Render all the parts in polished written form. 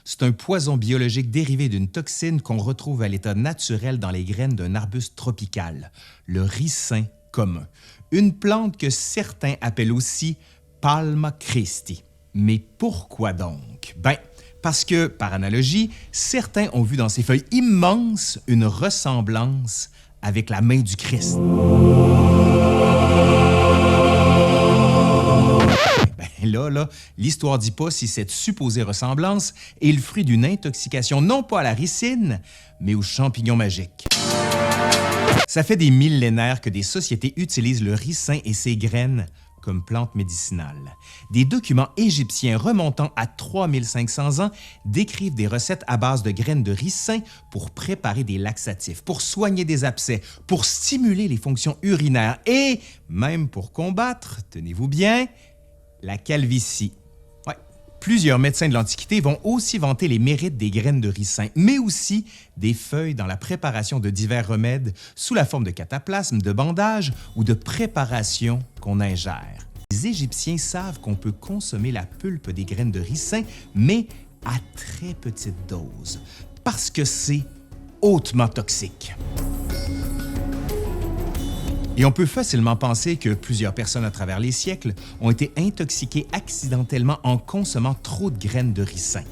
C'est un poison biologique dérivé d'une toxine qu'on retrouve à l'état naturel dans les graines d'un arbuste tropical, le ricin commun, une plante que certains appellent aussi Palma Christi. Mais pourquoi donc? Parce que, par analogie, certains ont vu dans ces feuilles immenses une ressemblance avec la main du Christ. Là, l'histoire dit pas si cette supposée ressemblance est le fruit d'une intoxication non pas à la ricine, mais aux champignons magiques. Ça fait des millénaires que des sociétés utilisent le ricin et ses graines comme plante médicinale. Des documents égyptiens remontant à 3500 ans décrivent des recettes à base de graines de ricin pour préparer des laxatifs, pour soigner des abcès, pour stimuler les fonctions urinaires et même pour combattre, tenez-vous bien, la calvitie. Plusieurs médecins de l'Antiquité vont aussi vanter les mérites des graines de ricin, mais aussi des feuilles dans la préparation de divers remèdes sous la forme de cataplasmes, de bandages ou de préparations qu'on ingère. Les Égyptiens savent qu'on peut consommer la pulpe des graines de ricin, mais à très petite dose, parce que c'est hautement toxique. Et on peut facilement penser que plusieurs personnes à travers les siècles ont été intoxiquées accidentellement en consommant trop de graines de ricin.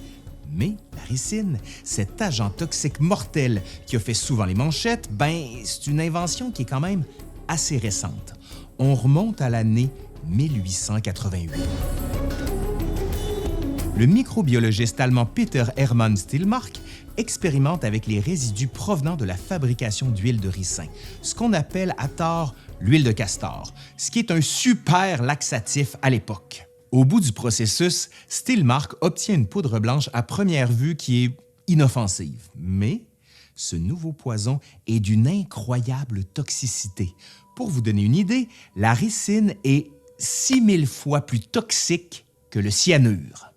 Mais la ricine, cet agent toxique mortel qui a fait souvent les manchettes, c'est une invention qui est quand même assez récente. On remonte à l'année 1888. Le microbiologiste allemand Peter Hermann Stillmark expérimente avec les résidus provenant de la fabrication d'huile de ricin, ce qu'on appelle à tort l'huile de castor, ce qui est un super laxatif à l'époque. Au bout du processus, Stillmark obtient une poudre blanche à première vue qui est inoffensive. Mais ce nouveau poison est d'une incroyable toxicité. Pour vous donner une idée, la ricine est 6000 fois plus toxique que le cyanure.